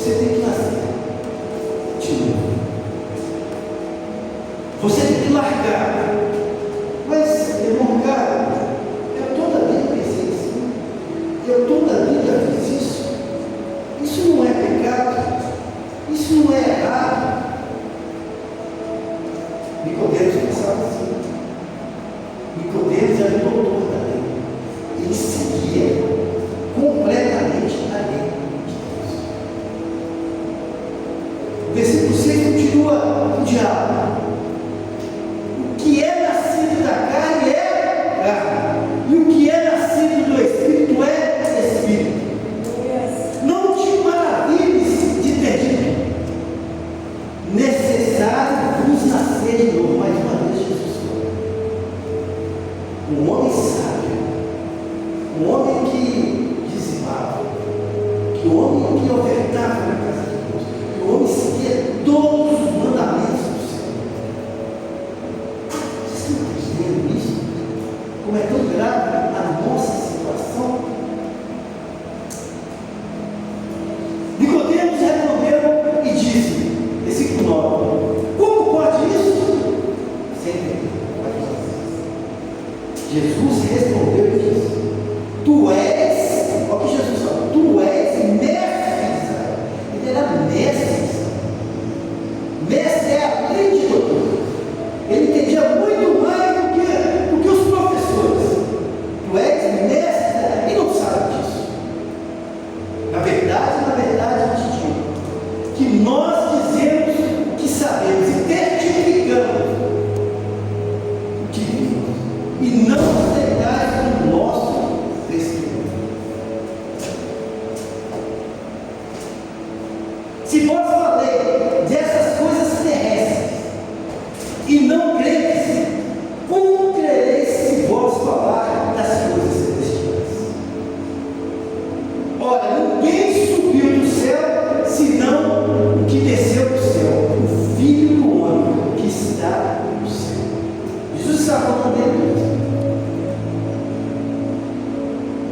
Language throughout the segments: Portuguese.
Você tem que nascer de novo. Você tem que largar. Mas, irmão, cara, eu toda a vida pensei assim. Eu toda a vida fiz isso. Isso não é pecado. Isso não é errado. Nicodemos pensava assim. Nicodemos era o doutor da lei. Ele seguia completamente a lei de Deus. O versículo 6 continua o diálogo. O que é nascido da carne é carne, e o que é nascido do Espírito é Espírito. Não te maravilhes de ter dito, necessário vos nascer de novo. Mais uma vez Jesus falou. Um homem sábio, um homem que dizimava, que o homem que ofertava na casa de Deus, que o homem seguia todos os mandamentos do Senhor. Vocês estão entendendo isso? Como é tão grave a nossa situação? Nicodemos respondeu e disse, versículo 9: como pode isso? Sem entender. Jesus respondeu e disse: tu és, olha o que Jesus falou, tu és mestre de Israel. Ele era mestre de Israel. Mestre é a lei de doutor. Ele entendia muito mais do que os professores. Tu és mestre e não sabe disso. Na verdade, eu te digo que nós dizemos o que sabemos e testificamos o que vimos, e não aceitais o nosso testemunho. Se vós falei dessas coisas terrestres e não credes, como crereis se vós falar das coisas celestiais? Ora, ninguém subiu do céu, senão o que desceu do céu, o Filho do Homem que está no céu. Jesus está falando dele.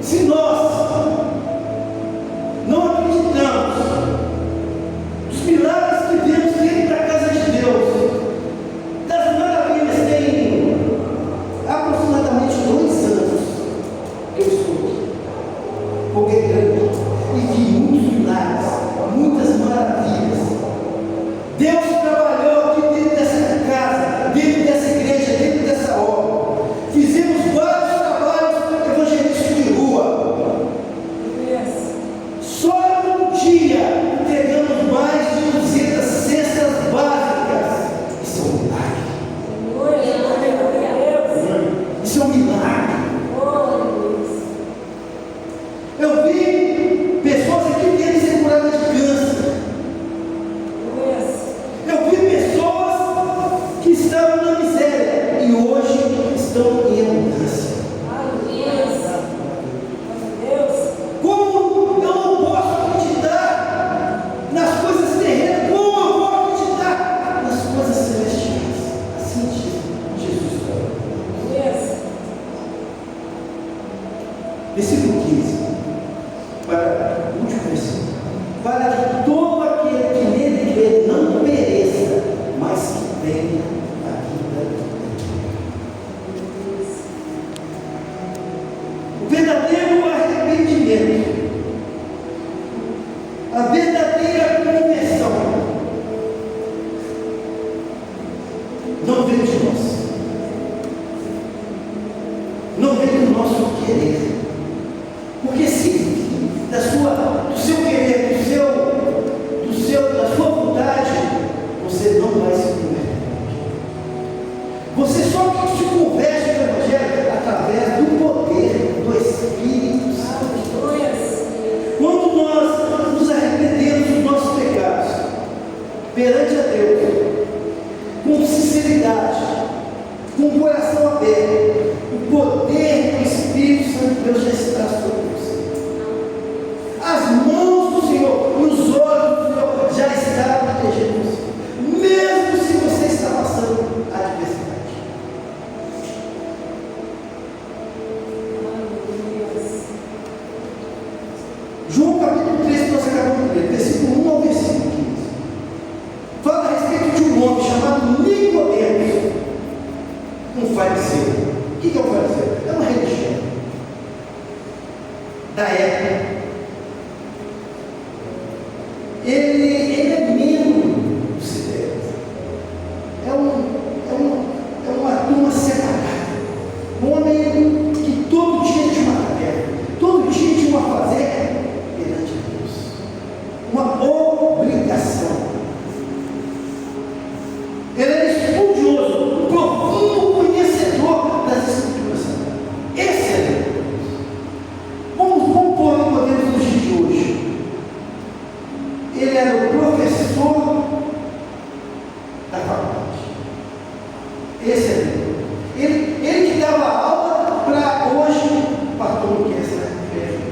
Se nós não acreditamos nos milagres que vemos dentro da casa de Deus, das maravilhas, tem aproximadamente 2 anos que eu estou aqui, congregando, e vi muitos milagres, muitas maravilhas. Deus trabalhou aqui dentro dessa casa, dentro dessa igreja, dentro dessa obra. Fizemos vários trabalhos evangelísticos de rua. Só num dia entregamos mais de 200 cestas básicas. Isso é um milagre. Isso é um milagre. Eu vi pessoas aqui querendo ser curadas de câncer. Eu vi pessoas que estavam na miséria e hoje estão em abundância. Como eu não posso acreditar nas coisas terrenas, como eu vou acreditar nas coisas celestiais? Assim diz Jesus. Versículo 15, para o último versículo: para que todo aquele que nele crê não pereça, mas que tenha a vida eterna. O verdadeiro arrependimento, a verdadeira conversão, não vem de nós, não vem do nosso querer. Porque se do seu querer, da sua vontade, você não vai se converter. Você só se converte no Evangelho através do poder do Espírito Santo. Quando nós nos arrependemos dos nossos pecados perante a Deus, com sinceridade, com o coração aberto, o poder do Espírito Santo de Deus já está sobre você. As mãos do Senhor e os olhos do Senhor já estão protegendo você, mesmo se você está passando adversidade. João capítulo 3, que nós acabamos de ler, versículo 1 ao versículo ele é membro do CDL. É uma turma separada. Um homem que todo dia tinha uma tarefa, todo dia tinha uma fazer perante Deus. Uma obrigação. Ele era estudioso, profundo conhecedor das Escrituras. Esse é Deus. Vamos pôr em Podemos nos dias de hoje. Ele era o professor da faculdade. Esse é Deus. Ele que dava aula para hoje o pastor não quer essa referência.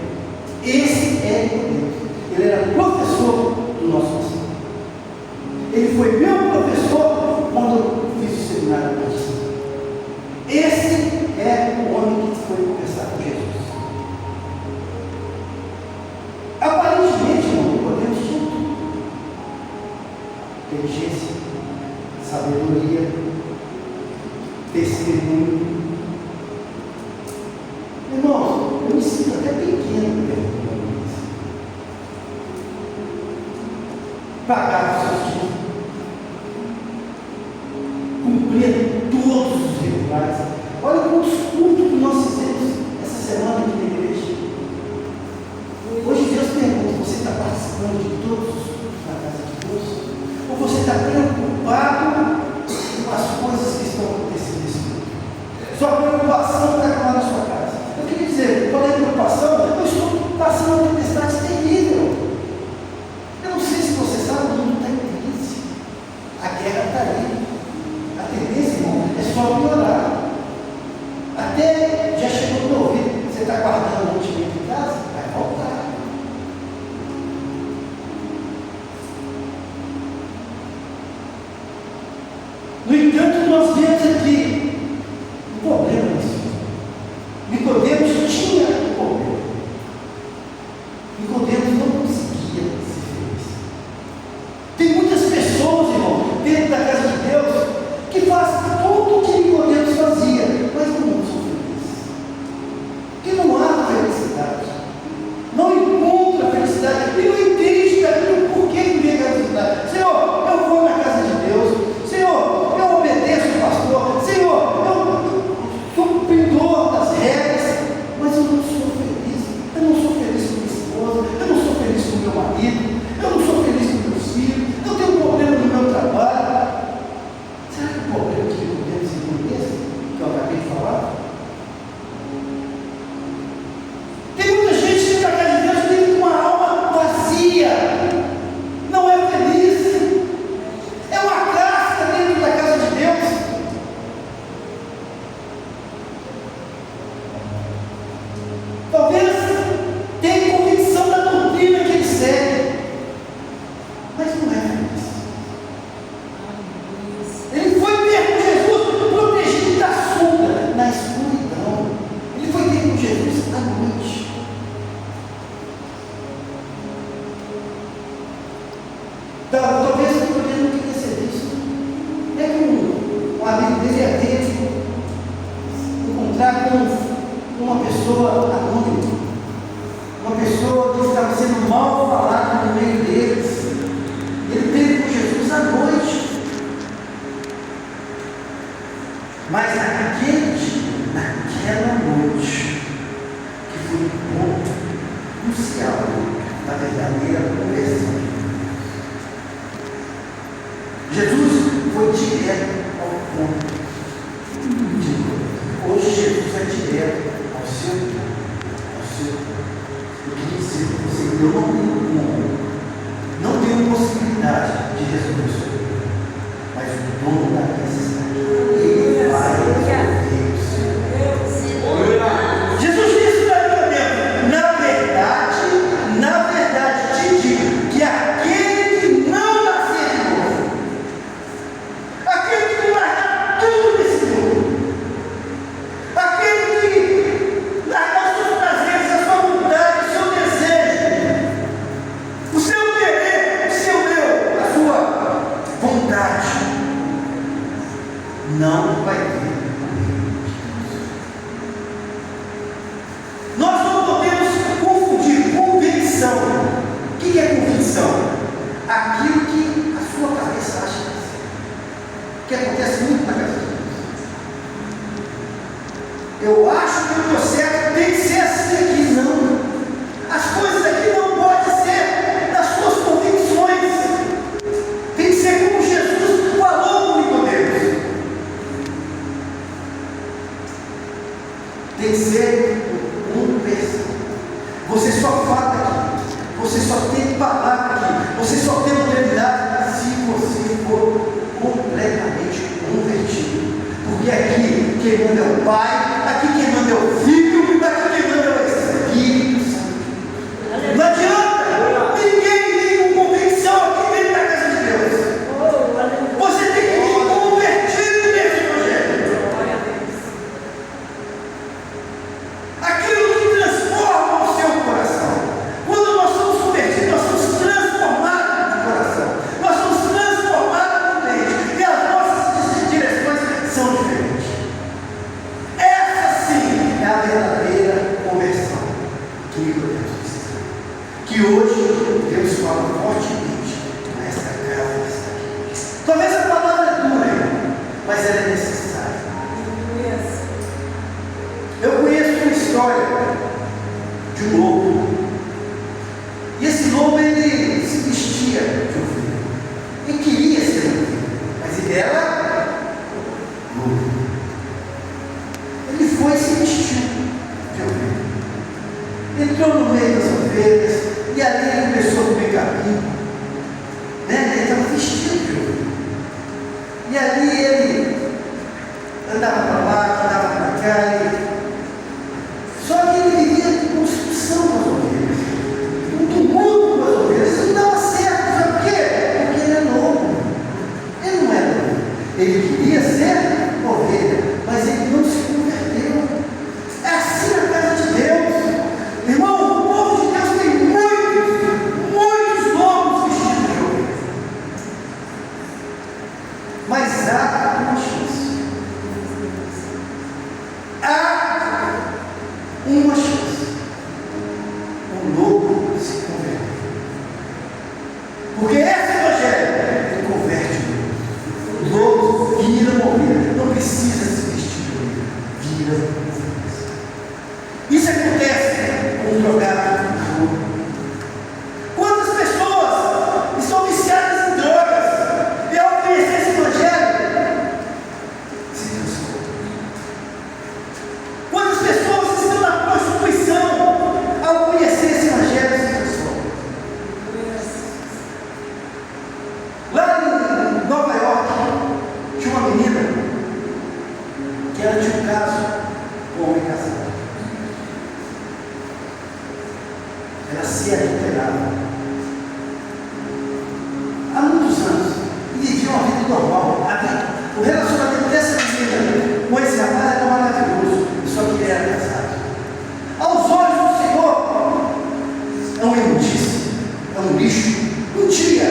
Esse é Deus. Ele era professor do nosso Senhor. Ele foi meu professor quando eu fiz o seminário batista. Esse é o homem que foi conversar com Jesus. Aparentemente, não podemos tudo. Inteligência, sabedoria, testemunho. Irmãos, eu me sinto até pequeno perto de isso. Pagar os seus títulos, cumprir todos os rituais. Olha quantos cultos que nós fizemos essa semana aqui na igreja. Hoje Deus pergunta: você está participando de todos os cultos na casa de Deus? Ou você está preocupado com as coisas que estão acontecendo nesse mundo? Sua preocupação está lá na sua casa. Eu queria dizer, qual é a preocupação? Eu estou passando uma tempestade terrível. Eu não sei se você sabe, o mundo está em crise. A guerra está aí. A tendência, irmão, é só piorar. Até já chegou no meu ouvido. Você está guardando o mantimento em casa? Vai faltar. No entanto, nós vemos aqui um problema nisso. Nicodemos tinha um problema. Nicodemos não conseguia ser feliz. Tem muitas pessoas, irmão, dentro da casa de Deus, que fazem tudo o que Nicodemos fazia, mas não são felizes. Que não há felicidade. Não encontra felicidade. E não entende daquilo por que não vem a felicidade. Senhor, eu vou na casa de Deus. Senhor, eu obedeço o pastor. Senhor, eu sou cumpridor das regras, mas eu não sou feliz. Eu não sou feliz com minha esposa. Eu não sou feliz com meu marido. Eu não sou feliz com meus filhos. Eu tenho um problema no meu trabalho. Será que o problema que eu podemos entender, que eu acabei de falar? Tem muita gente que está na casa de Deus tem uma alma vazia. Não é feliz. É uma casca dentro da casa de Deus. Talvez tenha convicção da doutrina que ele segue, mas não é feliz. Ele foi ter com Jesus protegido da sombra, na escuridão. Ele foi ter com Jesus à noite. Talvez o problema não queria ser visto. É que um amigo dele ia ter encontrar com uma pessoa anônima, uma pessoa que estava sendo mal falada no meio deles. Ele teve com Jesus à noite. Mas naquele dia, naquela noite, que foi o ponto crucial da verdadeira conversão, Jesus foi direto ao ponto. Hoje Jesus é direto ao seu ponto. Eu queria dizer para você que eu não tenho possibilidade de resolver isso, mas o dono da necessidade, ele vai resolver o seu. Jesus disse para Nicodemo: na verdade te digo que aquele que não nascer de novo, aquele que não largar tudo desse mundo, aquele que largar os seus prazeres, a sua vontade, o seu desejo, o seu querer, o seu eu, a sua vontade, não vai ter. Nós não podemos confundir convicção. O que é convicção? só tem palavra aqui, você só tem autoridade se você for completamente convertido. Porque aqui quem manda é o Pai, aqui quem manda é o Filho, aqui quem manda é o Espírito Santo. Não adianta, ninguém com convicção aqui dentro da casa de Deus. Você tem que vir convertido nesse Evangelho. Aquilo que transforma o seu coração. Quando nós somos convertidos, nós somos transformados de coração. Nós somos transformados de mente. E as nossas direções são diferentes. Essa sim é a verdadeira conversão que Deus precisa. Que hoje Deus fala fortemente nessa casa que está aqui. Talvez a palavra é dura, mas ela é necessária. Eu conheço uma história de um lobo. E esse lobo, ele se vestia de ovelha. Ele queria ser ovelha, mas ele era lobo. Ele foi e se vestiu de ovelha. Entrou no meio das ovelhas, e ali ele começou a comer capim. Ele estava vestido de ovelha. E ali ele andava para lá, andava para cá. Só que ele vivia com discussão com as ovelhas, um tumulto com as ovelhas. Isso não dava certo, sabe por quê? Porque ele é lobo. Ele não era lobo. Ele queria ser ovelha, mas ele não se converteu. É assim na casa de Deus. Irmão, o povo de Deus tem muitos lobos vestidos de ovelha. Mas há uma chance. Há uma chance. O lobo se converte. Porque esse Evangelho, ele converte o lobo. O lobo vira uma ovelha. Não precisa se vestir de ovelha. Vira uma ovelha. Isso acontece com um drogado na rua. Quantas pessoas estão viciadas em drogas e ao conhecer esse Evangelho se transformam? Quantas pessoas estão na prostituição ao conhecer esse Evangelho se transformam? Lá em Nova York tinha uma menina que ela tinha um caso com um homem casado. Ela se adulterava há muitos anos e vivia uma vida normal. O relacionamento dessa menina com esse rapaz era maravilhoso, só que ele era casado. Aos olhos do Senhor, é uma imundícia, é um lixo. Um dia,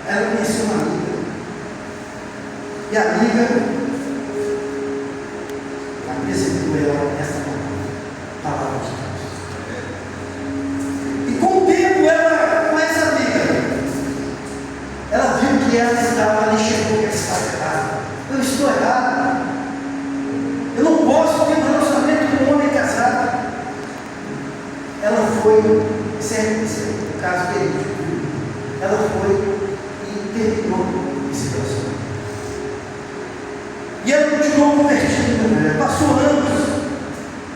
ela conheceu uma amiga, e a amiga apresentou ela essa palavra de Deus. E com o tempo, ela, com essa amiga, ela viu que ela estava, ela enxergou que ela estava errada. Eu estou errado. Eu não posso ter um relacionamento com um homem casado. Ela foi, o caso dele, ela foi e terminou esse relacionamento. E ela continuou convertida. Passou anos.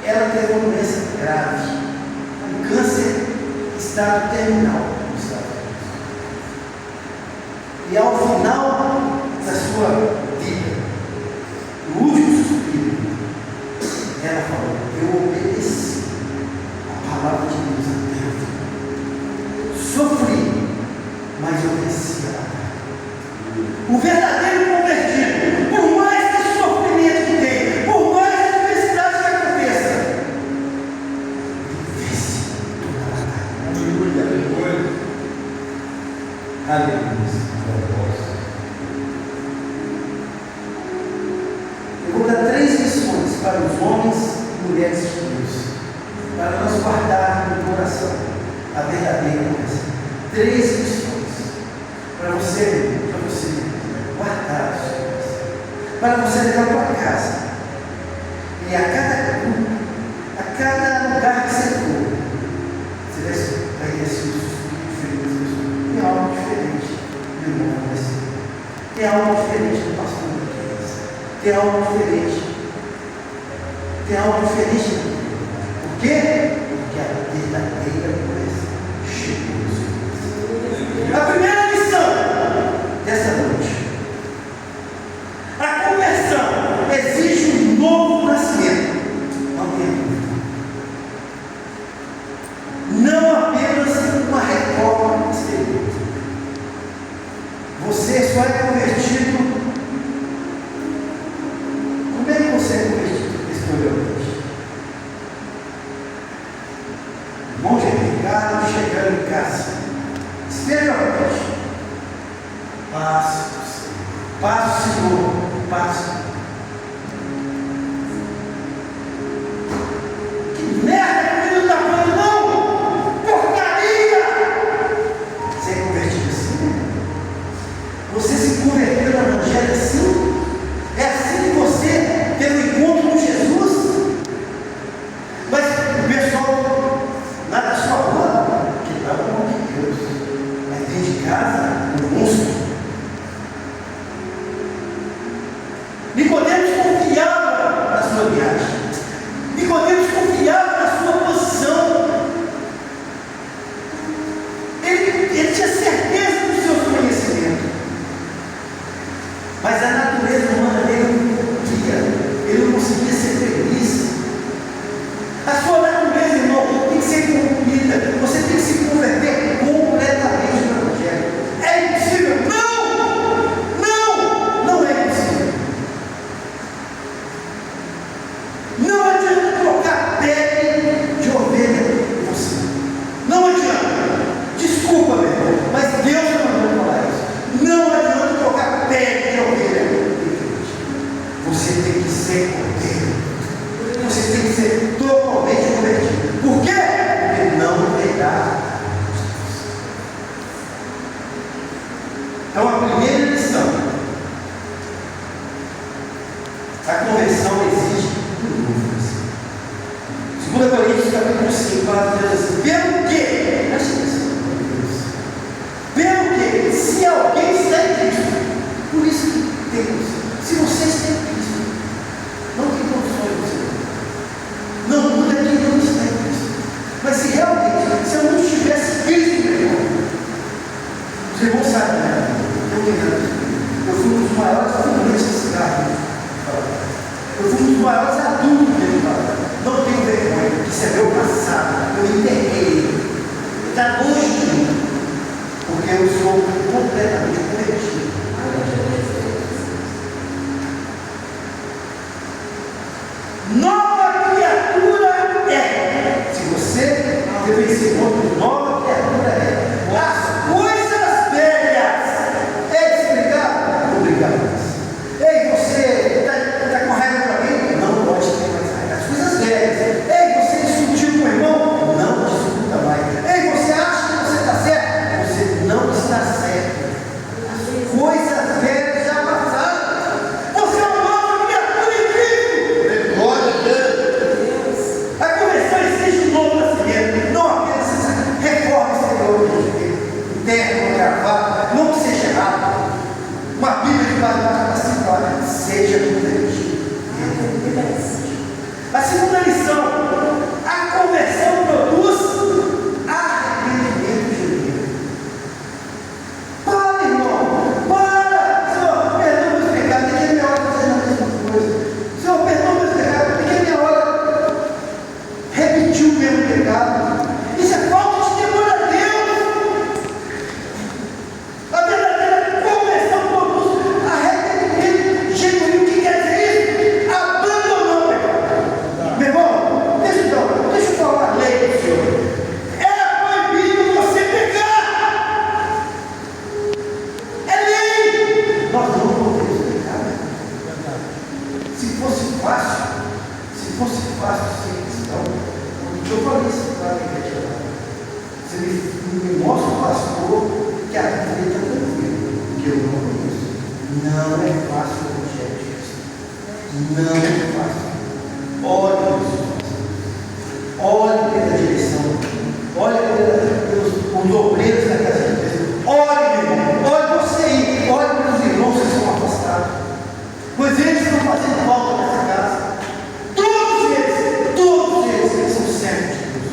Ela teve uma doença grave, um câncer em estado terminal nos Estados Unidos. E ao final da sua vida, no último suspiro, ela falou: eu obedeci a palavra de Deus até o fim. Sofri, mas eu venci a batalha. O verdadeiro convertido, por mais que sofrimento que tenha, por mais que adversidade que aconteça, ele vence toda a batalha. Aleluia. Aleluia. Eu vou dar 3 lições para os homens e mulheres de Deus, para nós guardarmos no coração a verdadeira conversa. 3 lições para você guardar o seu coração, para você levar para casa. E a cada grupo, a cada lugar que você for, você vai receber um suspiro diferente. Tem algo diferente do irmão da pessoa. Tem algo diferente do pastor da criança. Tem algo diferente. Tem algo diferente. Por quê? Porque a verdadeira Irmão Ricardo chegando em casa. Exteriormente. Paz, paz, Senhor, paz. Que merda que o menino está falando, não! Porcaria! Você é convertido assim? Você se converteu no Evangelho assim? É assim que você teve um encontro com Jesus? Mas o pessoal lá da sua rua, que dá o nome de Deus, mas dentro de casa, um monstro. Nicodemos confiava na sua viagem. Nicodemos confiava na sua posição. Ele tinha certeza dos seus conhecimentos. Mas a natureza humana dele não podia. Ele não conseguia ser feliz. A sua natureza, irmão, tem que ser corrompida. Você tem que se converter completamente no Evangelho. É impossível? Não é impossível. Não adianta trocar pele de ovelha em você. Não adianta. Desculpa, meu irmão, mas Deus não mandou falar isso. Não adianta trocar pele de ovelha. Você tem que ser cordeiro. Você tem que ser totalmente convertido. Por quê? Porque não terá. Então, a primeira lição: a conversão exige dúvidas. 2 Coríntios capítulo 5 fala Deus assim: pelo quê? Presta atenção. Pelo quê? Se alguém está em Cristo, por isso que temos. Se você está em Cristo, não tem condições de você. Não muda quem não está em Cristo. Mas se realmente, se eu não tivesse Cristo, meu irmão, os irmãos sabem, né? Eu fui um dos maiores fumantes da cidade. Eu fui um dos maiores adultos dele. Não tenho vergonha, isso é meu passado. Eu enterrei. Está longe de mim. Porque eu sou completamente convertido. Nova criatura é. Se você teve esse ponto, nova criatura é. As coisas velhas. É explicado? Obrigado. Ei, você está com raiva para mim? Não pode ter mais raiva. As coisas velhas. Ei, você discutiu com o irmão? Não discuta mais. Ei, você acha que você está certo? Você não está certo. As coisas velhas já passaram. Você é uma nova criatura em Cristo. Glória a Deus. A conversão exige um novo nascimento. Não apenas essa reforma exterior interna, gravata, não que seja errado. Uma Bíblia de barulho para seja convertido. A segunda lição: a conversão produz arrependimento genuíno. Para, irmão, para. Senhor, perdoa meus pecados. Daqui a meia hora fazendo a mesma coisa. Senhor, perdoa meus pecados. Daqui a meia hora repetiu o mesmo pecado. Isso é falta de temor a Deus. A verdadeira conversão produz arrependimento genuíno. O que quer dizer isso? Abandonou o pecado. Meu irmão, deixa eu falar a lei do Senhor. É proibido você pecar. É lei. Nós não podemos pecar. Se fosse fácil ser cristão, eu falei isso para a igreja. Você me mostra o pastor que a vida está tranquila, que eu não conheço. Não é fácil o evangelho de Cristo. Não é fácil. Olhe isso. Olhe pela direção. Olhe pelos obreiros da casa de Deus. Olhe, meu irmão. Olhe você aí. Olhe pelos irmãos que estão afastados. Pois eles estão fazendo falta nessa casa. Todos eles são servos de Deus.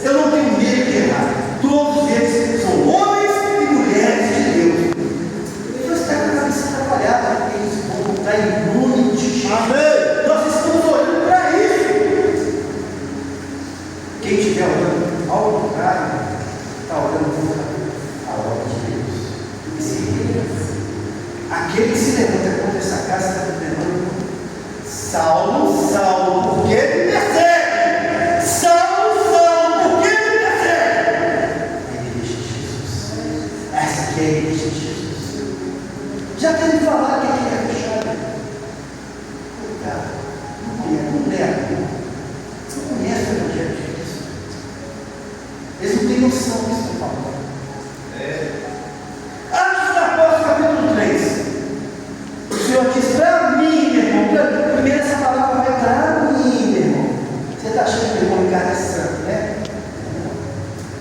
Eu não tenho medo de errar. Todos eles são homens e mulheres de Deus. Deus está com a cabeça trabalhada. Eles vão voltar em nome de Jesus. Amém. Nós estamos olhando para isso. Quem estiver olhando ao contrário, está olhando contra a obra de Deus. Aquele que se levanta contra essa casa está condenando Saulo, por que me persegue? Saulo, por que Eles não têm noção do que estão falando. Atos dos Apóstolos, capítulo 3. O Senhor diz para mim, meu irmão. Primeiro essa palavra vai para mim, meu irmão. Você está achando que o irmão cara é santo, né?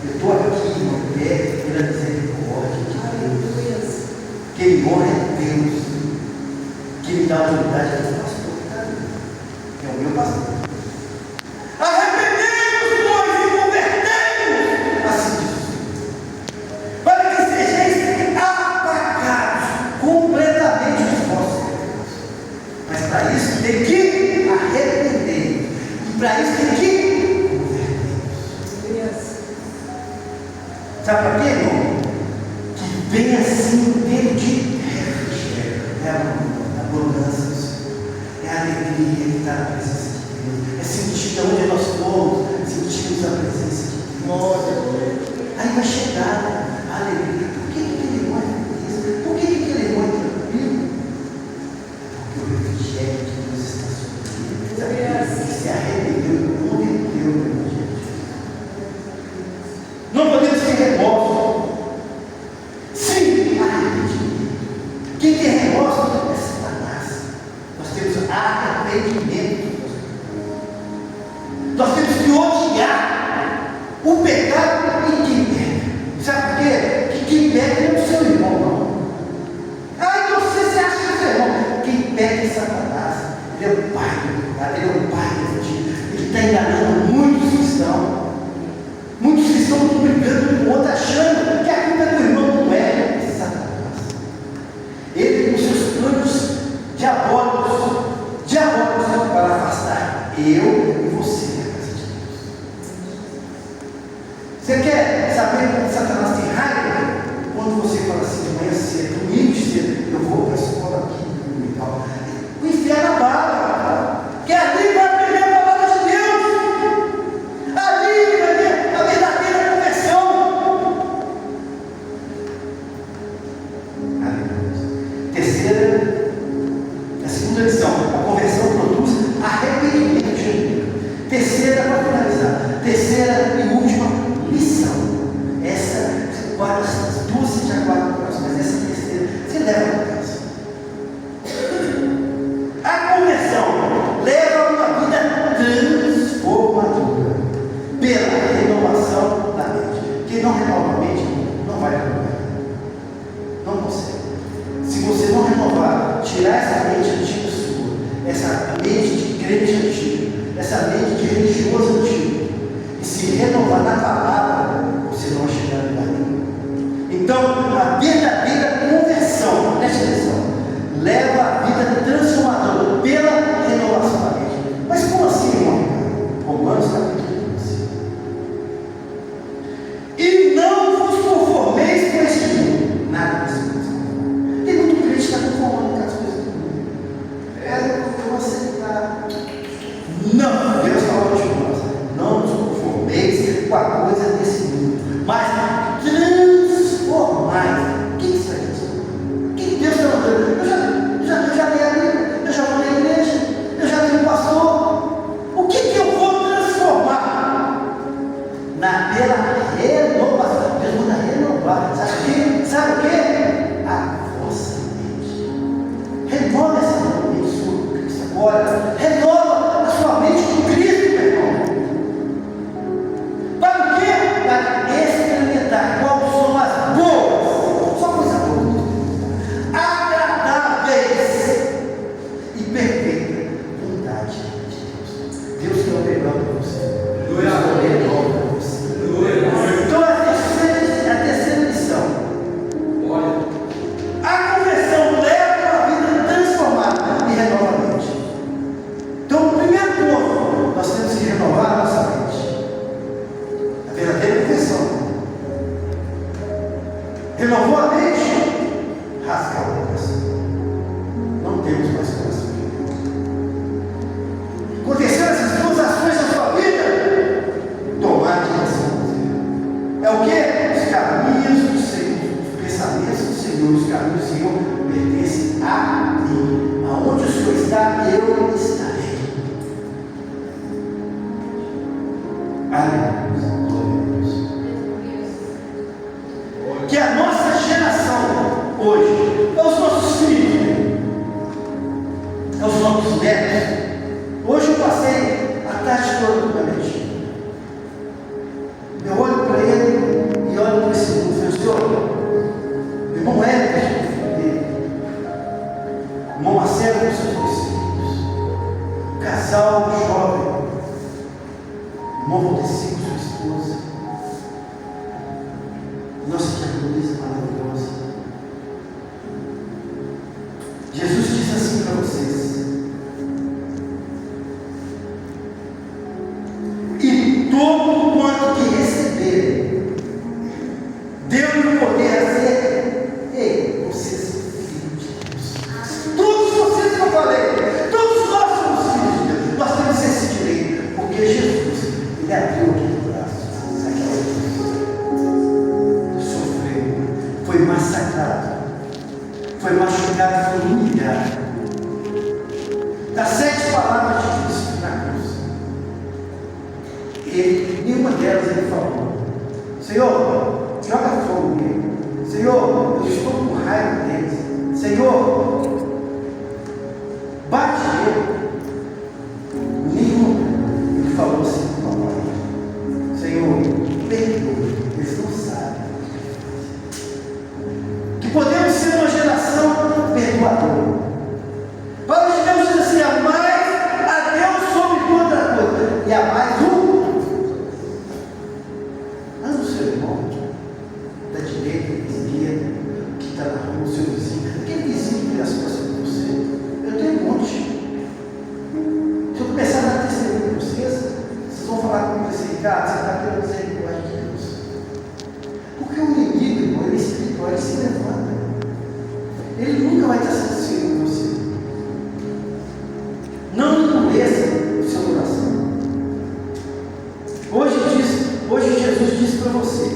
Eu estou aqui, irmão, pela misericórdia de Deus. Quem honra é Deus. Quem me dá autoridade é o pastor. É o meu pastor. Arrependemos, pois, e convertemos. Assim diz o Senhor. Para que sejais apagados completamente os vossos pecados. Mas para isso tem que arrepender. E para isso tem que converter. Sabe para quê, irmão? Que vem assim um tempo de refrigério. É a abundância do Senhor. É a alegria que está na presença de Deus. É sentir onde nós fomos, sentimos a presença de Deus. Aí vai chegar a alegria. Por que aquele irmão é feliz? Por que aquele irmão é tranquilo? É porque o refrigério de Deus está sobre ele. Sabe? Se arrependeu e converteu o evangelho. Não podemos ter remorso. Sim, arrependimento. Quem tem remorso é Satanás. Nós temos arrependimento. Nós temos que odiar o pecado e quem peca. Sabe por quê? Que quem peca não é o seu irmão, não. Ah, então você acha que é seu irmão. Quem peca é Satanás. Ele é o pai do pecado, ele é o pai do mentira. Ele está enganando muitos cristãos. Muitos cristãos estão brigando com o outro, achando que a culpa é do irmão, não é Satanás. Ele com seus planos diabólicos para afastar eu e você da casa de Deus. Você quer saber quando Satanás tem raiva? Quando você fala assim, de manhã cedo, domingo cedo, eu vou para a escola aqui, o inferno abala, que ali vai aprender a palavra de Deus. Ali vai ver a verdadeira conversão. Terceira, a segunda lição, a conversão produz arrependimento genuíno. Terceira, para finalizar, terceira e última lição. Essa, as duas você já guarda no coração, mas essa terceira você leva para casa. A conversão leva a uma vida transformadora pela renovação da mente. Quem não renova a mente não vai renovar. Não consegue. Se você não renovar, tirar essa mente antiga sua, essa mente de crente antigo, essa mente de religioso antigo, e se renovar na palavra, você não vai chegar a lugar nenhum. Então, a verdadeira conversão, preste atenção, leva a vida transformadora pela renovação da mente. Mas como assim, irmão? Romanos capítulo 12. E não vos conformeis com este mundo. Nada disso. Tem muito crente que está conformando com as coisas do mundo. Eu vou aceitar. Não, Deus falou de nós. Não nos conformeis com a coisa desse mundo, mas transformai. O que isso é isso? O que Deus está mandando? Eu já li a Bíblia, eu já vou na igreja, eu já tenho um pastor. O que eu vou transformar? Pela renovação. Deus manda renovar. Sabe o que? A vossa mente. Renova essa mente sua com Cristo agora. Renova a sua mente com Cristo, meu irmão. Para o quê? Para experimentar qual são as boas, só coisa boa, agradáveis e perfeita vontade de Deus. Deus quer o melhor para você. Deus quer o melhor para você. Então a terceira lição. A conversão leva a vida transformada e renova a mente. Então, o primeiro ponto, nós temos que renovar a nossa mente. A verdadeira conversão. Renovou a mente, rasga o coração. Não temos mais coração. Aconteceram essas duas ações na sua vida, tomar a direção. É o que? Os caminhos do Senhor, os pensamentos do Senhor, os caminhos do Senhor pertencem a mim. Aonde o Senhor está, eu estarei. Aleluia. Glória a Deus. que a nossa geração hoje, é os nossos filhos, né? É os nossos netos. Hoje eu passei a tarde toda com a minha tia. Eu olho para ele e olho para esse mundo e falo, Senhor, irmão Éder, filho dele, irmão Marcelo com seus dois filhos, casal jovem, irmão Valdeci com sua esposa, nossa tia Luísa maravilhosa. Jesus diz assim para vocês: e todo quanto que receberem, deu-lhe o poder a ser, ei, vocês são filhos de Deus. Todos vocês que eu falei, todos nós somos filhos de Deus. Nós temos esse direito, porque Jesus, ele abriu aquele braço, sofreu, foi massacrado, foi machucado, foi humilhado. Das 7 palavras de Cristo na cruz, nenhuma delas ele falou: Senhor, joga fogo nele. Senhor, eu estou com raiva deles. Senhor, bate ele. Nenhuma ele falou assim com o papai: Senhor, perdoa, eles não sabem. Que podemos ser uma geração perdoadora. Para os Deus diz assim: amai a Deus sobre toda coisa, e amai anda o seu irmão, da direita, da esquerda, que está na rua, o seu vizinho, aquele vizinho que vira as costas para você. Eu tenho um monte. Se eu começar a dar testemunho para vocês vão falar comigo assim: cara, você está pela misericórdia de Deus. Porque o inimigo, irmão, ele é espiritual, ele se levanta. Ele nunca vai estar satisfeito com você. Não endureça o seu coração. Hoje Jesus disse para você: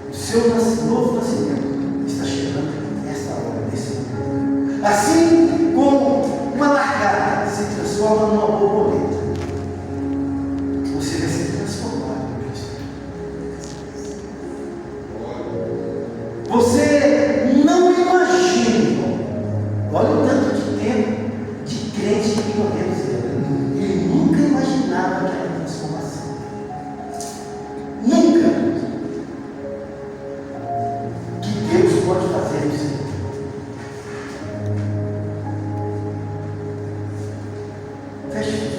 o seu novo nascimento está chegando nesta hora, nesse momento. Assim como uma lagarta se transforma numa borboleta, você vai ser transformado em Cristo. Você não imagina, irmão, olha o tanto de tempo de crente que podemos ver. Ele nunca imaginava aquela transformação. Nunca. Que Deus pode fazer no Senhor. Feche os